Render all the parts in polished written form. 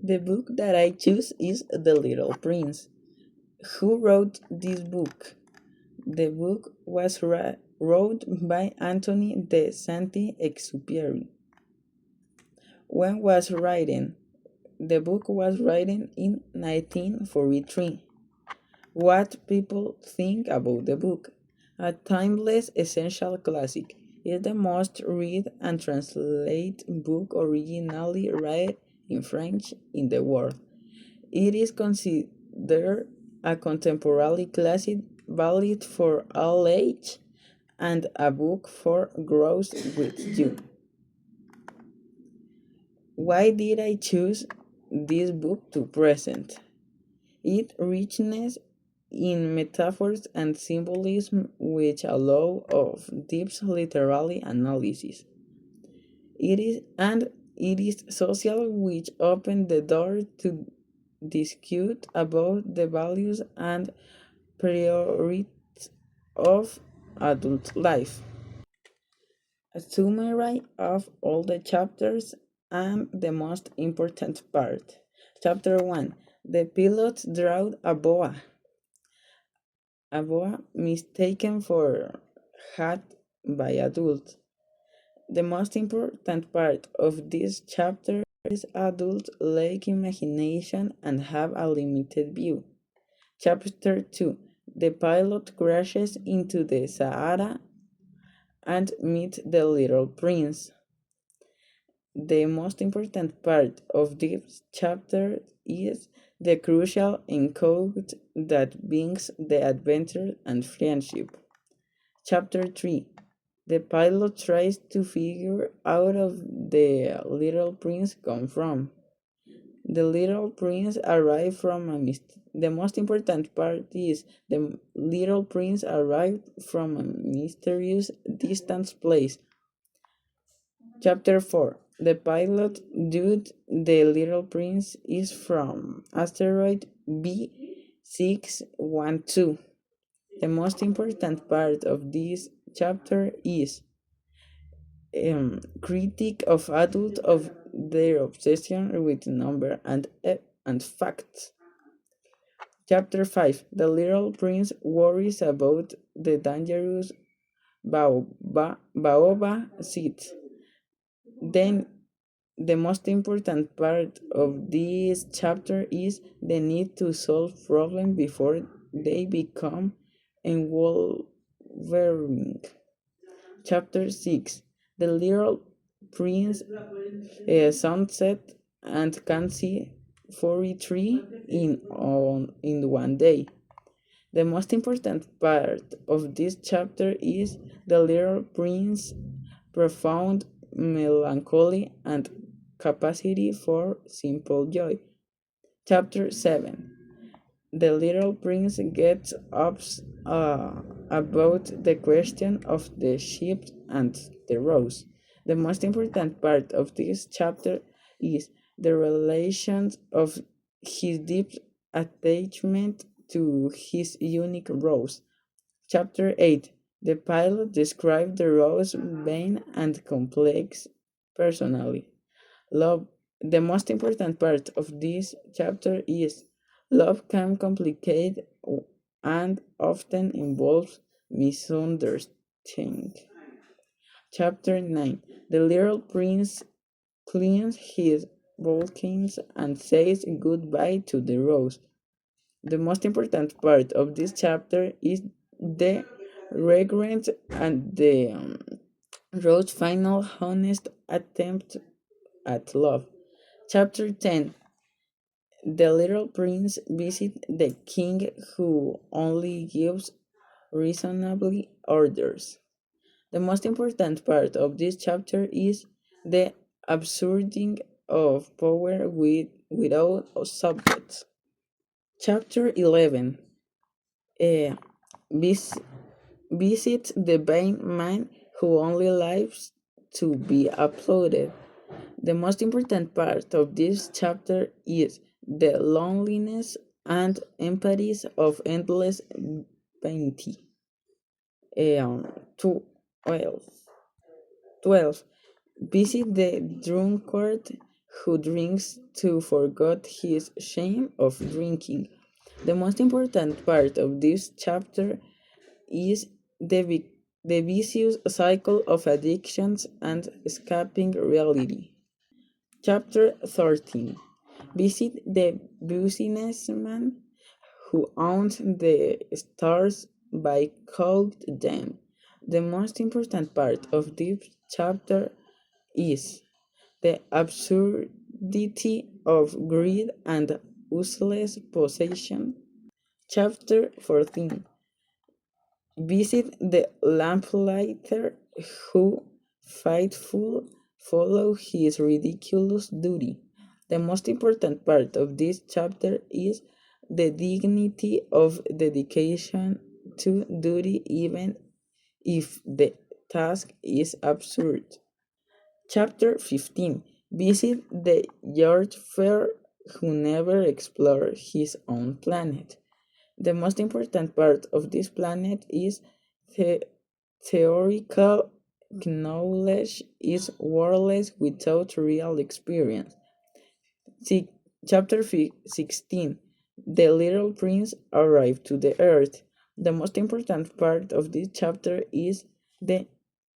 The book that I choose is The Little Prince. Who wrote this book? The book was wrote by Anthony de Saint-Exupéry. When was written? The book was written in 1943. What people think about the book? A timeless essential classic. It's the most read and translated book originally written in French in the world. It is considered a contemporary classic valid for all age and a book for growth with you. Why did I choose this book to present? Its richness in metaphors and symbolism which allow of deep literary analysis. It is social which open the door to discute about the values and priorities of adult life. A summary of all the chapters and the most important part. Chapter 1. The pilot drove a boa mistaken for hat by adults. The most important part of this chapter is adults lack imagination and have a limited view. Chapter 2. The pilot crashes into the Sahara and meets the little prince. The most important part of this chapter is the crucial encounter that brings the adventure and friendship. Chapter 3. The pilot tries to figure out of the little prince come from. The little prince arrived from the most important part is the little prince arrived from a mysterious distant place. Chapter 4. The pilot dude the little prince is from asteroid B612. The most important part of this chapter is critique of adults of their obsession with number and facts. Chapter 5. The little prince worries about the dangerous baobab seeds. Then the most important part of this chapter is the need to solve problems before they become overwhelming. Chapter 6. The little prince sunset and can see 43 in one day. The most important part of this chapter is the little prince's profound melancholy and capacity for simple joy. Chapter 7. The little prince gets up about the question of the sheep and the rose. The most important part of this chapter is the relations of his deep attachment to his unique rose. Chapter 8. The pilot described the rose vain and complex personally. Love. The most important part of this chapter is love can complicate and often involves misunderstanding. Chapter 9. The little prince cleans his bulkins and says goodbye to the rose. The most important part of this chapter is the regret and the rose's final honest attempt at love. Chapter 10. The little prince visits the king who only gives reasonable orders. The most important part of this chapter is the absurding of power without subjects. Chapter 11. Uh, vis- Visit the vain man who only lives to be applauded. The most important part of this chapter is the loneliness and empathies of endless vanity. Um, 12. 12. Visit the drunkard who drinks to forget his shame of drinking. The most important part of this chapter is the vicious cycle of addictions and escaping reality. Chapter 13. Visit the businessman who owns the stars by called them. The most important part of this chapter is the absurdity of greed and useless possession. Chapter 14. Visit the lamplighter who faithful follow his ridiculous duty. The most important part of this chapter is the dignity of dedication to duty even if the task is absurd. Chapter 15. Visit the George Fair who never explored his own planet. The most important part of this planet is the theoretical knowledge is worthless without real experience. See, chapter 16. The little prince arrived to the earth. The most important part of this chapter is the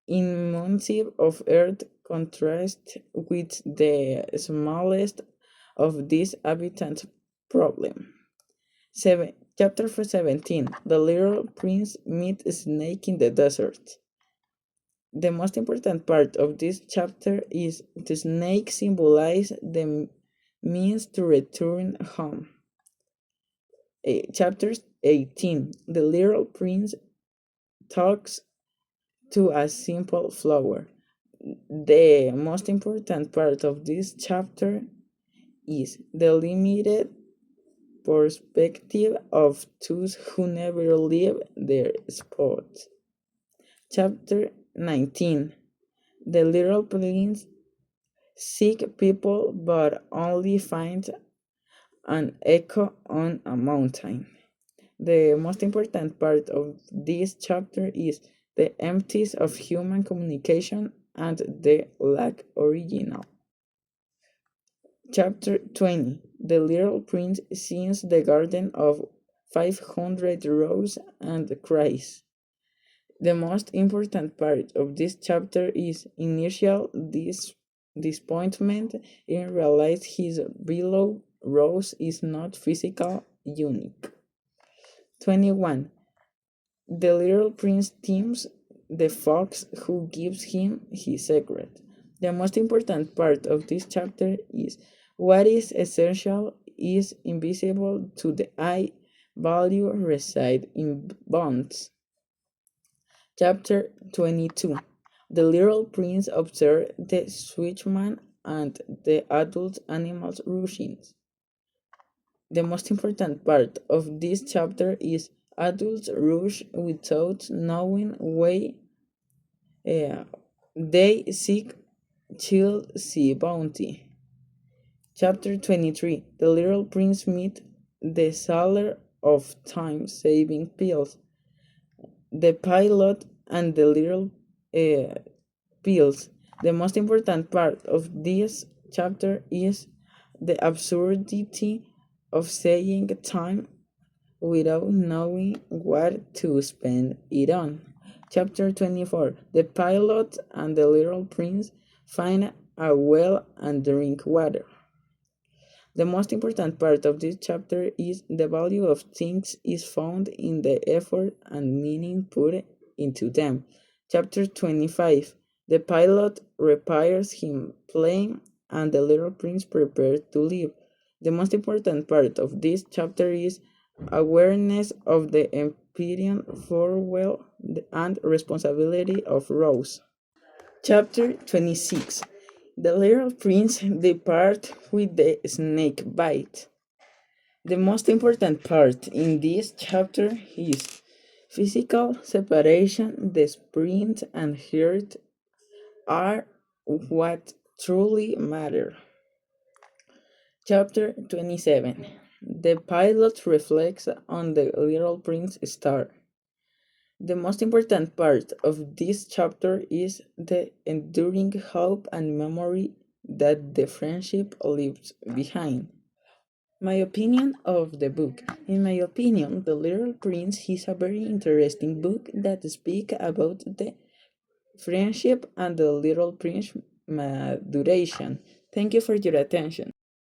immensity of earth contrast with the smallest of these habitants problem. Chapter 17. The little prince meets a snake in the desert. The most important part of this chapter is the snake symbolizes the means to return home. Chapter 18. The little prince talks to a simple flower. The most important part of this chapter is the limited perspective of those who never leave their spot. Chapter 19. The little prince seek people but only finds an echo on a mountain. The most important part of this chapter is the emptiness of human communication and the lack original. Chapter 20. The little prince sees the garden of 500 roses and cries. The most important part of this chapter is initial disappointment in realize his beloved rose is not physical unique. 21. The little prince teams the fox who gives him his secret. The most important part of this chapter is what is essential is invisible to the eye, value reside in bonds. Chapter 22. The little prince observed the switchman and the adult animals' routines. The most important part of this chapter is adults rush without knowing why they seek child sea bounty. Chapter 23. The little prince meets the seller of time-saving pills. The pilot and the little pills. The most important part of this chapter is the absurdity of saying time without knowing what to spend it on. Chapter 24. The pilot and the little prince find a well and drink water. The most important part of this chapter is the value of things is found in the effort and meaning put into them. Chapter 25. The pilot repairs his plane and the little prince prepares to leave. The most important part of this chapter is awareness of the impending farewell and responsibility of Rose. Chapter 26. The little prince departs with the snake bite. The most important part in this chapter is physical separation. The sprint and hurt are what truly matter. Chapter 27. The pilot reflects on the little prince star. The most important part of this chapter is the enduring hope and memory that the friendship leaves behind. My opinion of the book. In my opinion, The Little Prince is a very interesting book that speaks about the friendship and the little prince maduration. Thank you for your attention.